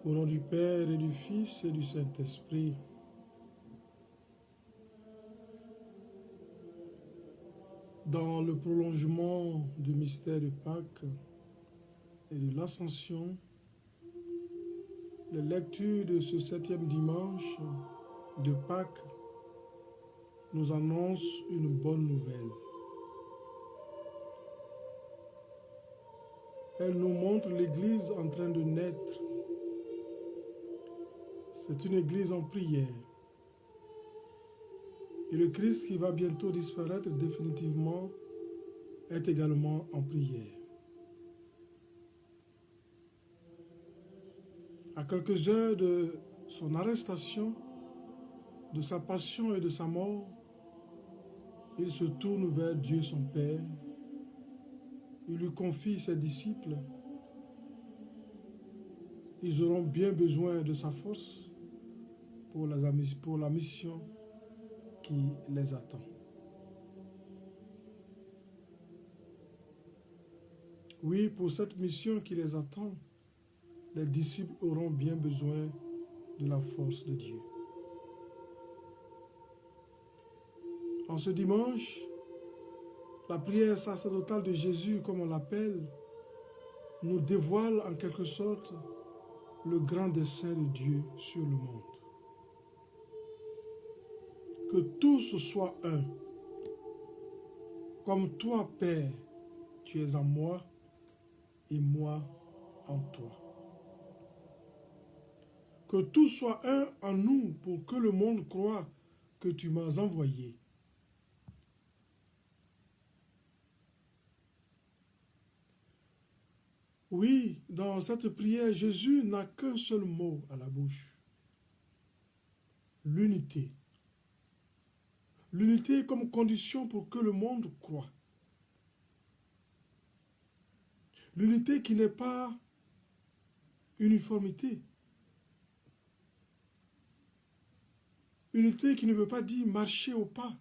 Au nom du Père et du Fils et du Saint-Esprit. Dans le prolongement du mystère de Pâques et de l'Ascension, les lectures de ce 7e dimanche de Pâques nous annoncent une bonne nouvelle. Elle nous montre l'Église en train de naître. C'est une Église en prière. Et le Christ qui va bientôt disparaître définitivement est également en prière. À quelques heures de son arrestation, de sa passion et de sa mort, il se tourne vers Dieu son Père. Il lui confie ses disciples. Ils auront bien besoin de sa force pour la mission qui les attend. Oui, pour cette mission qui les attend, les disciples auront bien besoin de la force de Dieu. En ce dimanche, la prière sacerdotale de Jésus, comme on l'appelle, nous dévoile en quelque sorte le grand dessein de Dieu sur le monde. Que tous soient un. Comme toi, Père, tu es en moi et moi en toi. Que tout soit un en nous pour que le monde croie que tu m'as envoyé. Oui, dans cette prière, Jésus n'a qu'un seul mot à la bouche. L'unité. L'unité comme condition pour que le monde croie. L'unité qui n'est pas uniformité. Unité qui ne veut pas dire marcher au pas,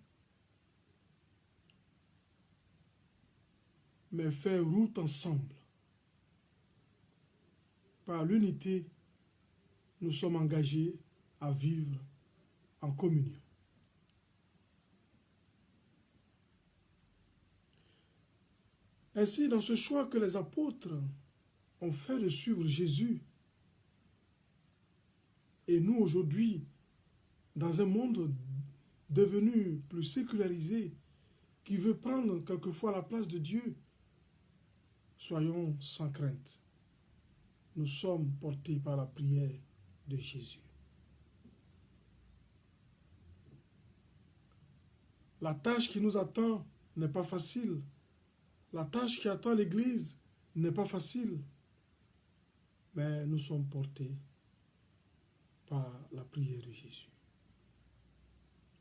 mais faire route ensemble. Par l'unité, nous sommes engagés à vivre en communion. Ainsi, dans ce choix que les apôtres ont fait de suivre Jésus, et nous aujourd'hui, dans un monde devenu plus sécularisé, qui veut prendre quelquefois la place de Dieu, soyons sans crainte. Nous sommes portés par la prière de Jésus. La tâche qui nous attend n'est pas facile. La tâche qui attend l'Église n'est pas facile. Mais nous sommes portés par la prière de Jésus.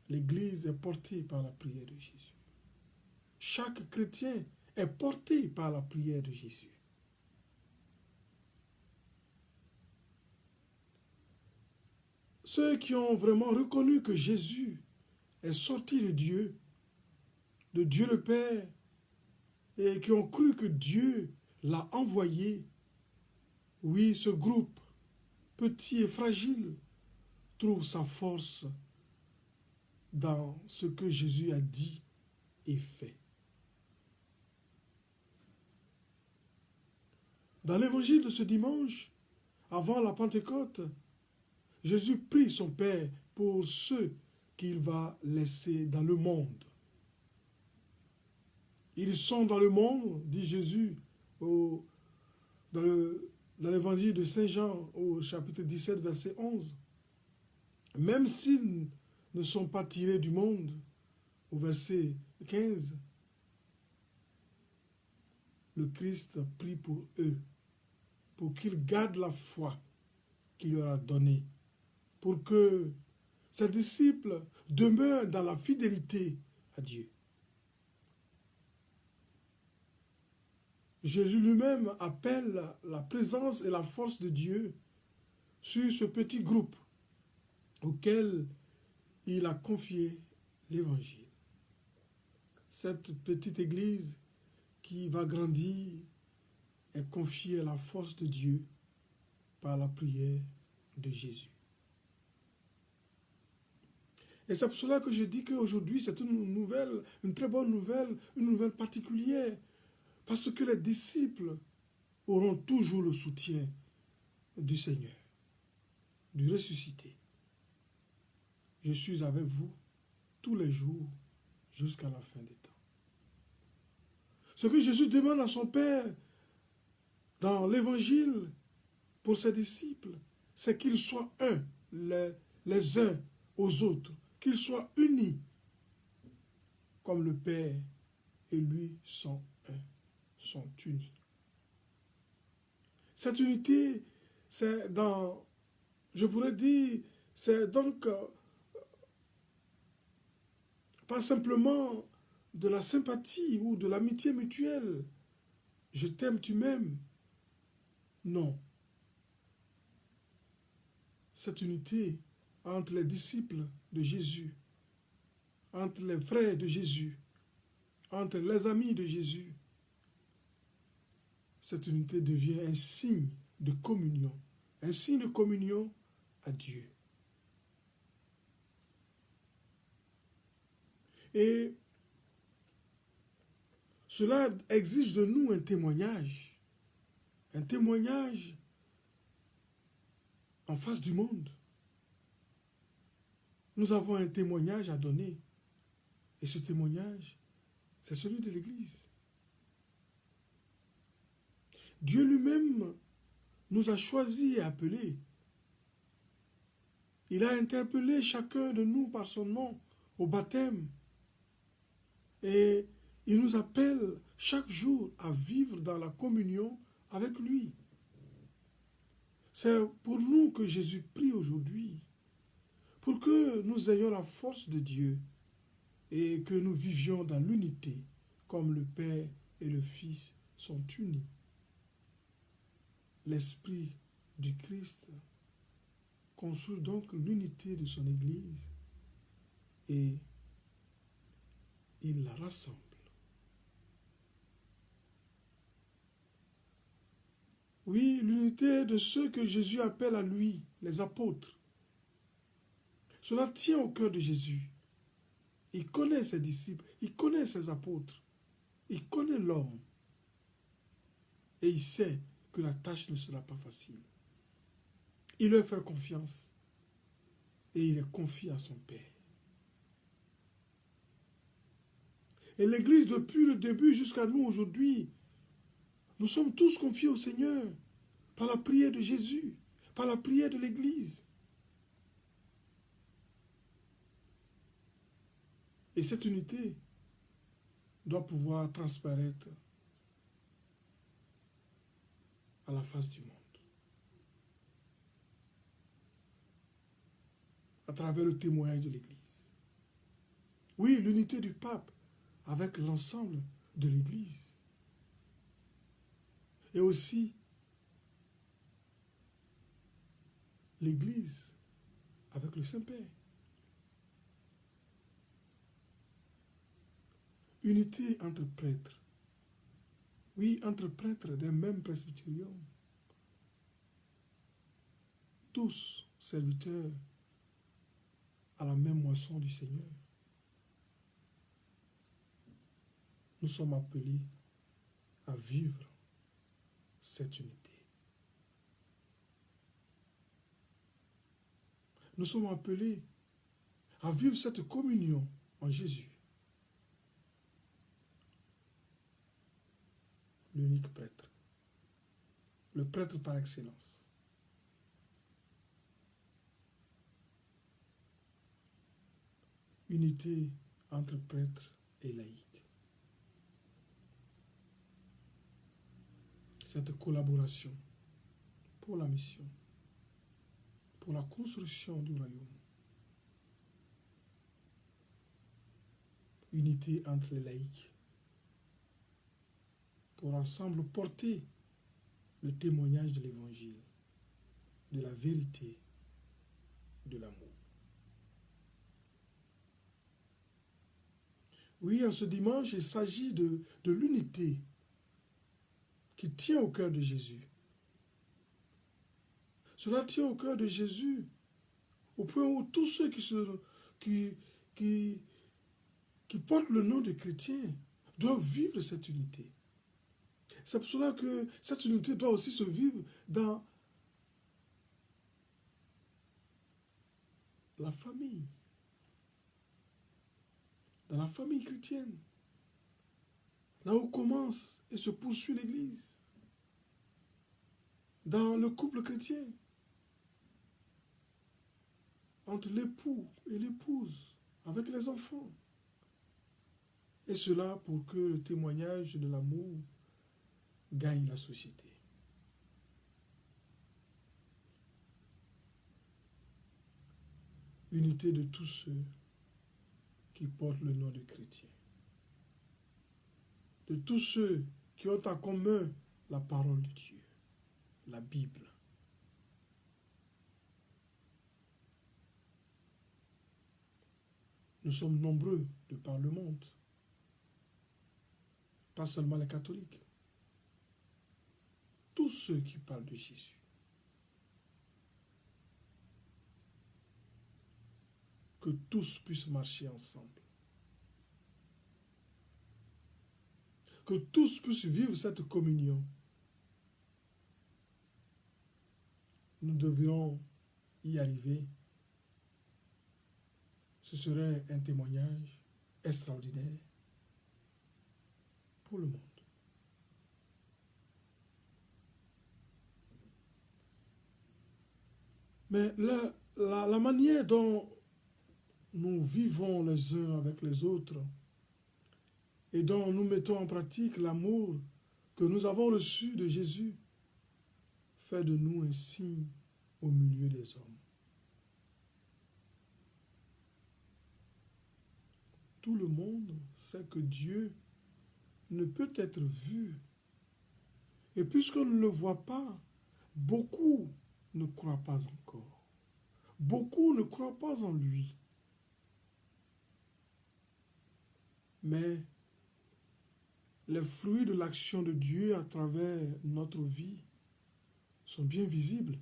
L'Église est portée par la prière de Jésus. Chaque chrétien est porté par la prière de Jésus. Ceux qui ont vraiment reconnu que Jésus est sorti de Dieu le Père, et qui ont cru que Dieu l'a envoyé, oui, ce groupe, petit et fragile, trouve sa force dans ce que Jésus a dit et fait. Dans l'évangile de ce dimanche, avant la Pentecôte, Jésus prie son Père pour ceux qu'il va laisser dans le monde. Ils sont dans le monde, dit Jésus, dans l'évangile de Saint Jean, au chapitre 17, verset 11. Même s'ils ne sont pas tirés du monde, au verset 15, le Christ prie pour eux, pour qu'ils gardent la foi qu'il leur a donnée, pour que ses disciples demeurent dans la fidélité à Dieu. Jésus lui-même appelle la présence et la force de Dieu sur ce petit groupe auquel il a confié l'Évangile. Cette petite église qui va grandir est confiée à la force de Dieu par la prière de Jésus. Et c'est pour cela que je dis qu'aujourd'hui, c'est une très bonne nouvelle, une nouvelle particulière, parce que les disciples auront toujours le soutien du Seigneur, du ressuscité. Je suis avec vous tous les jours jusqu'à la fin des temps. Ce que Jésus demande à son Père dans l'Évangile pour ses disciples, c'est qu'ils soient un, les uns aux autres, qu'ils soient unis, comme le Père et lui sont un, sont unis. Cette unité, c'est dans, je pourrais dire, c'est donc pas simplement de la sympathie ou de l'amitié mutuelle. Je t'aime, tu m'aimes. Non. Cette unité entre les disciples de Jésus, entre les frères de Jésus, entre les amis de Jésus, cette unité devient un signe de communion à Dieu. Et cela exige de nous un témoignage en face du monde. Nous avons un témoignage à donner, et ce témoignage, c'est celui de l'Église. Dieu lui-même nous a choisis et appelés. Il a interpellé chacun de nous par son nom au baptême. Et il nous appelle chaque jour à vivre dans la communion avec lui. C'est pour nous que Jésus prie aujourd'hui, pour que nous ayons la force de Dieu et que nous vivions dans l'unité, comme le Père et le Fils sont unis. L'Esprit du Christ construit donc l'unité de son Église et il la rassemble. Oui, l'unité de ceux que Jésus appelle à lui, les apôtres. Cela tient au cœur de Jésus. Il connaît ses disciples, il connaît ses apôtres, il connaît l'homme. Et il sait que la tâche ne sera pas facile. Il leur fait confiance et il est confié à son Père. Et l'Église, depuis le début jusqu'à nous aujourd'hui, nous sommes tous confiés au Seigneur par la prière de Jésus, par la prière de l'Église. Et cette unité doit pouvoir transparaître à la face du monde. À travers le témoignage de l'Église. Oui, l'unité du pape avec l'ensemble de l'Église. Et aussi l'Église avec le Saint-Père. Unité entre prêtres. Oui, entre prêtres d'un même presbytérium. Tous serviteurs à la même moisson du Seigneur. Nous sommes appelés à vivre cette unité. Nous sommes appelés à vivre cette communion en Jésus. L'unique prêtre. Le prêtre par excellence. Unité entre prêtres et laïcs. Cette collaboration pour la mission, pour la construction du royaume. Unité entre les laïcs, pour ensemble porter le témoignage de l'Évangile, de la vérité, de l'amour. Oui, en ce dimanche, il s'agit de l'unité qui tient au cœur de Jésus. Cela tient au cœur de Jésus, au point où tous ceux qui, qui, qui portent le nom de chrétien doivent vivre cette unité. C'est pour cela que cette unité doit aussi se vivre dans la famille. Dans la famille chrétienne. Là où commence et se poursuit l'Église. Dans le couple chrétien. Entre l'époux et l'épouse, avec les enfants. Et cela pour que le témoignage de l'amour gagne la société. Unité de tous ceux qui portent le nom de chrétien. De tous ceux qui ont en commun la parole de Dieu, la Bible. Nous sommes nombreux de par le monde. Pas seulement les catholiques. Tous ceux qui parlent de Jésus. Que tous puissent marcher ensemble. Que tous puissent vivre cette communion. Nous devrions y arriver. Ce serait un témoignage extraordinaire pour le monde. Mais la manière dont nous vivons les uns avec les autres et dont nous mettons en pratique l'amour que nous avons reçu de Jésus fait de nous un signe au milieu des hommes. Tout le monde sait que Dieu ne peut être vu. Et puisqu'on ne le voit pas, beaucoup ne croient pas encore. Beaucoup ne croient pas en lui. Mais les fruits de l'action de Dieu à travers notre vie sont bien visibles.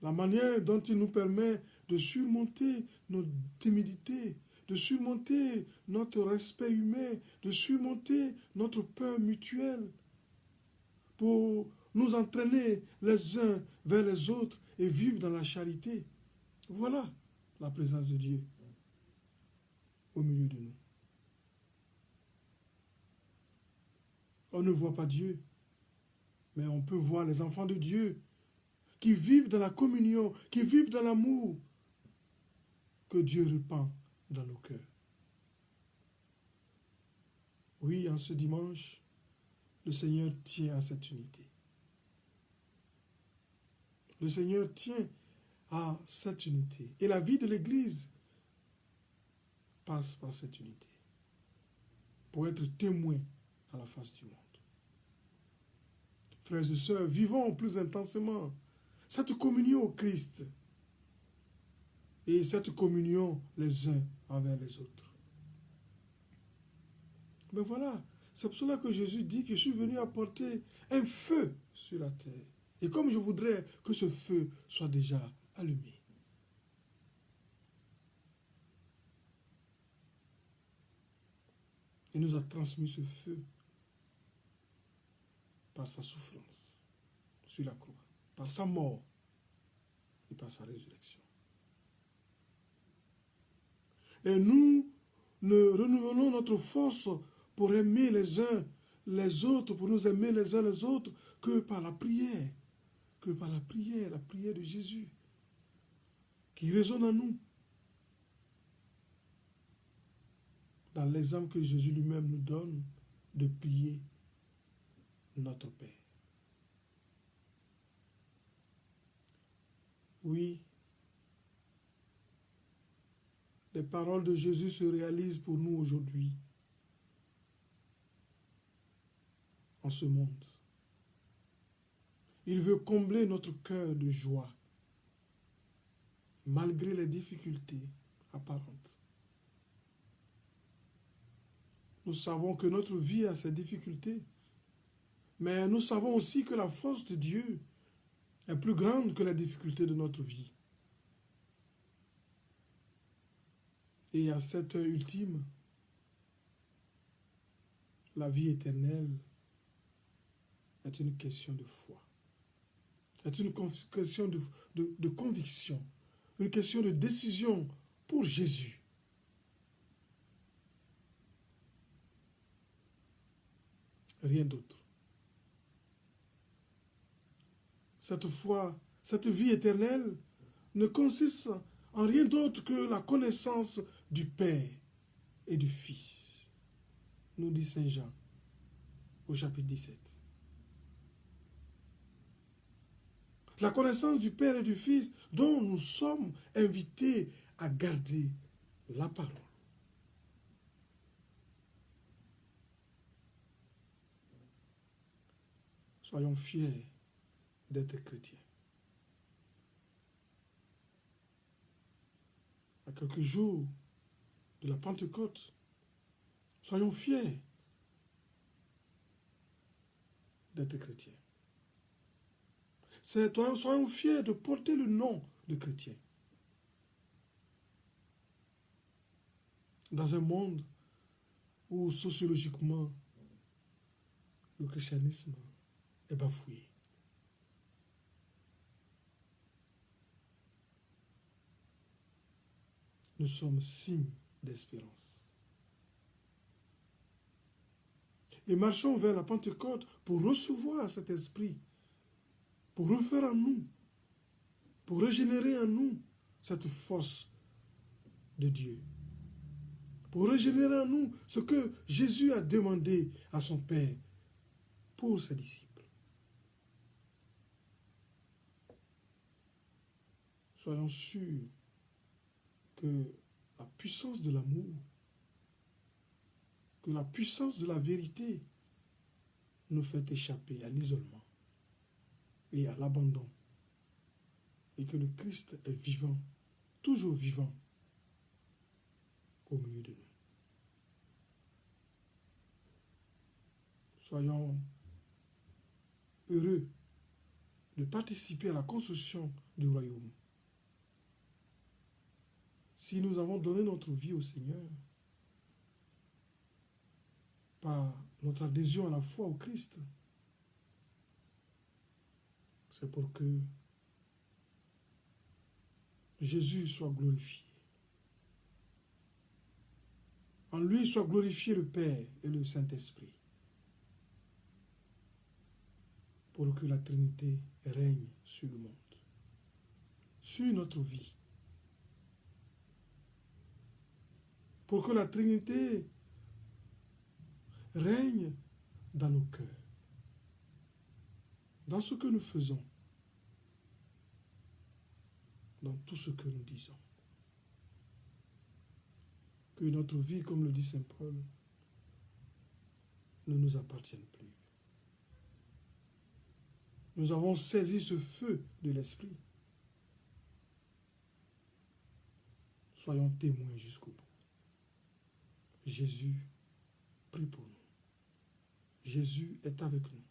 La manière dont il nous permet de surmonter notre timidité, de surmonter notre respect humain, de surmonter notre peur mutuelle, pour nous entraîner les uns vers les autres et vivre dans la charité. Voilà la présence de Dieu au milieu de nous. On ne voit pas Dieu, mais on peut voir les enfants de Dieu qui vivent dans la communion, qui vivent dans l'amour que Dieu répand dans nos cœurs. Oui, en ce dimanche, le Seigneur tient à cette unité. Le Seigneur tient à cette unité. Et la vie de l'Église passe par cette unité pour être témoin à la face du monde. Frères et sœurs, vivons plus intensément cette communion au Christ et cette communion les uns envers les autres. Mais voilà, c'est pour cela que Jésus dit que je suis venu apporter un feu sur la terre. Et comme je voudrais que ce feu soit déjà allumé. Il nous a transmis ce feu par sa souffrance sur la croix, par sa mort et par sa résurrection. Et nous ne renouvelons notre force pour aimer les uns les autres, pour nous aimer les uns les autres, que par la prière, la prière de Jésus, qui résonne en nous. Dans l'exemple que Jésus lui-même nous donne de prier notre Père. Oui, les paroles de Jésus se réalisent pour nous aujourd'hui, en ce monde. Il veut combler notre cœur de joie, malgré les difficultés apparentes. Nous savons que notre vie a ses difficultés, Mais nous savons aussi que la force de Dieu est plus grande que la difficulté de notre vie. Et à cette heure ultime, la vie éternelle est une question de foi. C'est une question de conviction, une question de décision pour Jésus. Rien d'autre. Cette foi, cette vie éternelle ne consiste en rien d'autre que la connaissance du Père et du Fils, nous dit Saint Jean au chapitre 17. La connaissance du Père et du Fils dont nous sommes invités à garder la parole. Soyons fiers d'être chrétiens. À quelques jours de la Pentecôte, soyons fiers d'être chrétiens. Soyons fiers de porter le nom de chrétien. Dans un monde où sociologiquement le christianisme est bafoué. Nous sommes signes d'espérance. Et marchons vers la Pentecôte pour recevoir cet esprit, pour refaire en nous, pour régénérer en nous cette force de Dieu, pour régénérer en nous ce que Jésus a demandé à son Père pour ses disciples. Soyons sûrs que la puissance de l'amour, que la puissance de la vérité nous fait échapper à l'isolement et à l'abandon, et que le Christ est vivant, toujours vivant, au milieu de nous. Soyons heureux de participer à la construction du royaume. Si nous avons donné notre vie au Seigneur, par notre adhésion à la foi au Christ, c'est pour que Jésus soit glorifié. En lui soit glorifié le Père et le Saint-Esprit, pour que la Trinité règne sur le monde, sur notre vie, pour que la Trinité règne dans nos cœurs, dans ce que nous faisons, dans tout ce que nous disons. Que notre vie, comme le dit Saint Paul, ne nous appartienne plus. Nous avons saisi ce feu de l'Esprit. Soyons témoins jusqu'au bout. Jésus prie pour nous. Jésus est avec nous.